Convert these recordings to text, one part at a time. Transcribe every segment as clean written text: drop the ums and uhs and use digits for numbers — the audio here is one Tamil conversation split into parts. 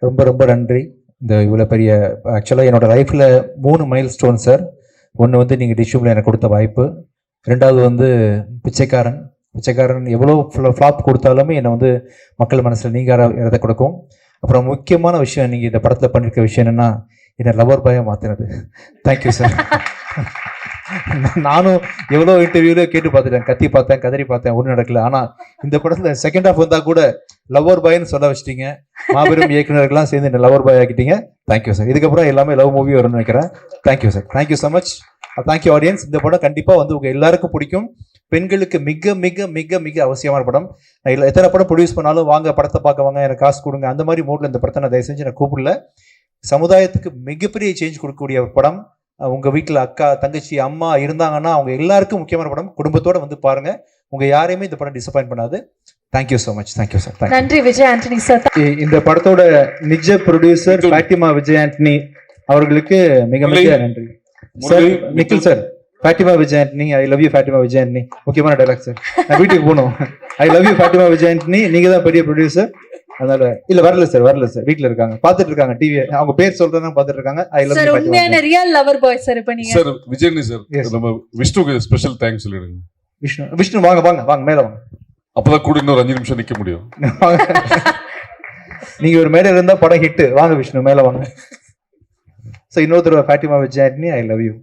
ரொம்ப ரொம்ப நன்றி. இந்த இவ்வளோ பெரிய ஆக்சுவலாக என்னோடய லைஃப்பில் 3 மைல் ஸ்டோன் சார். ஒன்று வந்து நீங்கள் டிஷ்யூமில் எனக்கு கொடுத்த வாய்ப்பு. 2வது வந்து பிச்சைக்காரன். பிச்சைக்காரன் எவ்வளோ ஃப்ளாப் கொடுத்தாலுமே என்னை வந்து மக்கள் மனசில் நீங்கார இடத்த கொடுக்கும். அப்புறம் முக்கியமான விஷயம் நீங்கள் இந்த படத்தில் பண்ணியிருக்க விஷயம் என்னென்னா என்னை லவர் பாயாக மாற்றினது. Thank you sir. நானும் எவ்வளோ இன்டர்வியூவில் கேட்டு பார்த்துட்டேன், கத்தி பார்த்தேன், கதறி பார்த்தேன், ஒன்றும் நடக்கல. ஆனால் இந்த படத்தில் செகண்ட் ஹாஃப் வந்தால் கூட லவர் பாய்னு சொல்ல வச்சிட்டீங்க. மாபெரும் இயக்குநர்கள்லாம் சேர்ந்து இந்த லவர் பாய் ஆக்கிட்டீங்க. Thank you sir. இதுக்கப்புறம் எல்லாமே லவ் மூவி வரும்னு நினைக்கிறேன். Thank you sir. Thank you so much. Thank you audience. இந்த படம் கண்டிப்பாக வந்து உங்கள் எல்லாருக்கும் பிடிக்கும். பெண்களுக்கு மிக மிக மிக மிக அவசியமான படம். நான் எத்தனை படம் ப்ரொடியூஸ் பண்ணாலும் வாங்க படத்தை பார்க்க வாங்க, எனக்கு காசு கொடுங்க, அந்த மாதிரி மூடில் இந்த படத்தை நான் தயவு செஞ்சு நான் கூப்பிடல. சமுதாயத்துக்கு மிகப்பெரிய சேஞ்ச் கொடுக்கக்கூடிய ஒரு படம். உங்கள் வீட்டில் அக்கா, தங்கச்சி, அம்மா இருந்தாங்கன்னா அவங்க எல்லாருக்கும் முக்கியமான படம். குடும்பத்தோடு வந்து பாருங்கள். உங்கள் யாரையுமே இந்த படம் டிசப்பாயின்ட் பண்ணாது. Thank you so much. Thank you sir. நன்றி விஜய் ஆண்டனி சார். இந்த படத்தோட நிஜ ப்ரொடியூசர் ஃபாத்திமா விஜய் ஆண்டனி அவர்களுக்கு மிக மிக நன்றி sir. Nikhil sir, Fatima Vijay Antony, I love you Fatima Vijay Antony. முக்கியமான டைலாக் சார். நான் வீட்டுக்கு போகணும். I love you Fatima Vijay Antony. நீங்கள் தான் பெரிய ப்ரொடியூசர். அதனால இல்ல வரல சார். வீட்ல இருக்காங்க, பாத்துட்டு இருக்காங்க டிவி. அவங்க பேர் சொல்றதா பாத்துட்டு இருக்காங்க. ஐ லவ் யூ உண்மையான ரியல் லவர் பாய் சார். இப்ப நீங்க சார் விஜய் சார், நம்ம விஷ்ணுக்கு ஸ்பெஷல் தேங்க்ஸ் சொல்லிடுங்க. விஷ்ணு வாங்க வாங்க வாங்க மேல வாங்க. அப்பதான் கூட இன்னொரு 5 நிமிஷம் நிக்க முடியும். நீங்க ஒரு மேடையில இருந்தா படம் ஹிட். வாங்க விஷ்ணு மேல வாங்க. சோ இன்னொரு Fatima Vijay Antony, I love you.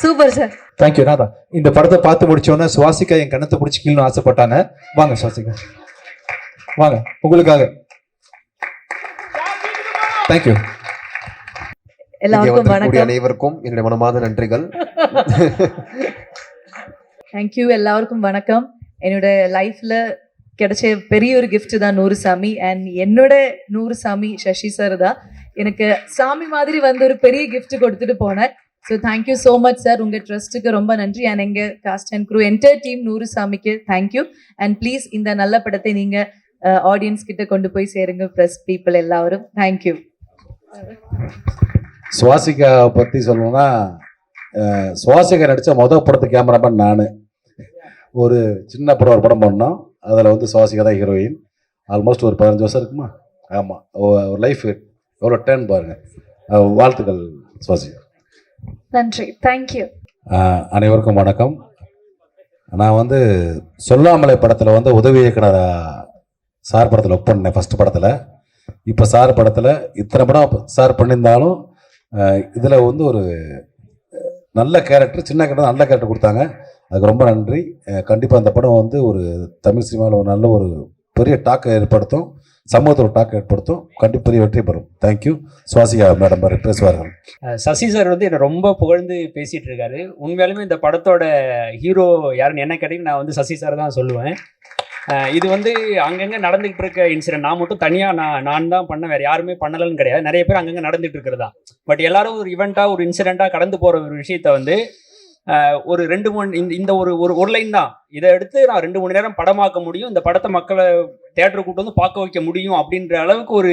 Super sir. Thank you. நாதா இந்த படத்தை பார்த்து முடிச்சோன்னே சுவாசிகா என் கண்ணத்தை பிடிச்சி கீழே ஆசைப்பட்டாங்க. வாங்க சுவாசிகா வாங்க, உங்களுக்காக. தேங்க்யூ. எல்லாருக்கும் வணக்கம். அனைவருக்கும் என்னுடைய மனமார்ந்த நன்றிகள். தேங்க்யூ. எல்லாருக்கும் வணக்கம். என்னோட லைஃப்ல கிடைச்ச பெரிய ஒரு கிஃப்ட் தான் நூறுசாமி. அண்ட் என்னோட நூறுசாமி சசி சார் தான் எனக்கு சாமி மாதிரி வந்து ஒரு பெரிய கிஃப்ட் கொடுத்துட்டு போனேன். So thank you so much sir. உங்கள் ட்ரஸ்ட்டுக்கு ரொம்ப நன்றி. அண்ட் எங்கள் cast and crew entire team நூறுசாமிக்கு தேங்க்யூ. அண்ட் ப்ளீஸ் இந்த நல்ல படத்தை நீங்கள் ஆடியன்ஸ் கிட்ட கொண்டு போய் சேருங்க. ப்ரெஸ் பீப்புள் எல்லாரும் தேங்க்யூ. சுவாசிகா பற்றி சொல்லணும்னா, சுவாசிகா நடித்த மொதல் படத்து கேமராமேன் நான். ஒரு சின்ன படம் ஒரு படம் பண்ணோம். அதில் வந்து சுவாசிகா தான் ஹீரோயின். ஆல்மோஸ்ட் ஒரு 15 வருஷம் இருக்குமா? ஆமாம். ஒரு லைஃப் எவ்வளோ டேர்ன் பாருங்கள். வாழ்த்துக்கள் சுவாசிகா. நன்றி. தேங்க்யூ. அனைவருக்கும் வணக்கம். நான் வந்து சொல்லாமலை படத்தில் வந்து உதவி இயக்குனர் சார் படத்தில் ஒர்க் பண்ணேன் ஃபஸ்ட் படத்தில். இப்போ சார் படத்தில் இத்தனை படம் சார் பண்ணியிருந்தாலும் இதில் வந்து ஒரு நல்ல கேரக்டர், சின்ன கேரக்டர், நல்ல கேரக்டர் கொடுத்தாங்க. அதுக்கு ரொம்ப நன்றி. கண்டிப்பாக அந்த படம் வந்து ஒரு தமிழ் சினிமாவில் ஒரு நல்ல ஒரு பெரிய டாக்கை ஏற்படுத்தும், சமூகத்தில் ஒரு டாக்கை ஏற்படுத்தும். கண்டிப்பாக பெரிய வெற்றி பெறும். தேங்க்யூ. சுவாசிகா மேடம் பேசுவார்கள். சசி சார் வந்து என்னை ரொம்ப புகழ்ந்து பேசிகிட்டு இருக்காரு. உண்மையாலுமே இந்த படத்தோட ஹீரோ யாருன்னு என்ன கேட்டீங்கன்னா நான் வந்து சசி சார் தான் சொல்லுவேன். இது வந்து அங்கங்கே நடந்துகிட்டு இருக்க இன்சிடென்ட். நான் மட்டும் தனியாக நான் தான் பண்ணேன், வேறு யாருமே பண்ணலன்னு கிடையாது. நிறைய பேர் அங்கங்கே நடந்துகிட்டு இருக்கிறதா. பட் எல்லாரும் ஒரு ஈவெண்ட்டாக ஒரு இன்சிடெண்ட்டாக கடந்து போகிற ஒரு விஷயத்த வந்து ஒரு 2-3 இந்த ஒரு லைன் தான் இதை எடுத்து நான் 2 மணி நேரம் படமாக்க முடியும், இந்த படத்தை மக்களை தேட்டரை கூட்டு வந்து பார்க்க வைக்க முடியும் அப்படின்ற அளவுக்கு ஒரு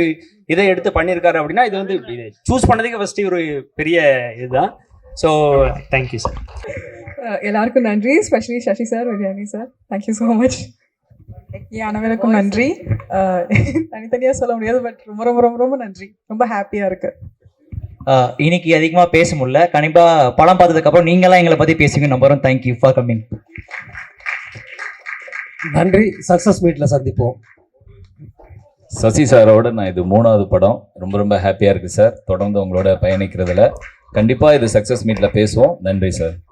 இதை எடுத்து பண்ணியிருக்காரு. அப்படின்னா இது வந்து இது சூஸ் பண்ணதுக்கு ஃபஸ்ட்டு ஒரு பெரிய இதுதான். So thank you sir. எல்லாருக்கும் நன்றி. ஸ்பெஷலி சசி சார், விஜயானி சார், தேங்க்யூ ஸோ மச். அனைவருக்கும் நன்றி. தனித்தனியாக சொல்ல முடியாது, பட் ரொம்ப ரொம்ப ரொம்ப ரொம்ப நன்றி. ரொம்ப ஹாப்பியாக இருக்கு. இன்னைக்கு அதிகமாக பேச முடியல. கண்டிப்பாக படம் பார்த்ததுக்கப்புறம் நீங்களாம் எங்களை பற்றி பேசுவீங்க நம்புறோம். Thank you for coming. நன்றி. சக்ஸஸ் மீட்டில் சந்திப்போம். சசி சாரோட நான் இது 3வது படம். ரொம்ப ரொம்ப ஹாப்பியாக இருக்குது சார். தொடர்ந்து உங்களோட பயணிக்கிறதுல கண்டிப்பாக இது சக்ஸஸ் மீட்டில் பேசுவோம். நன்றி சார்.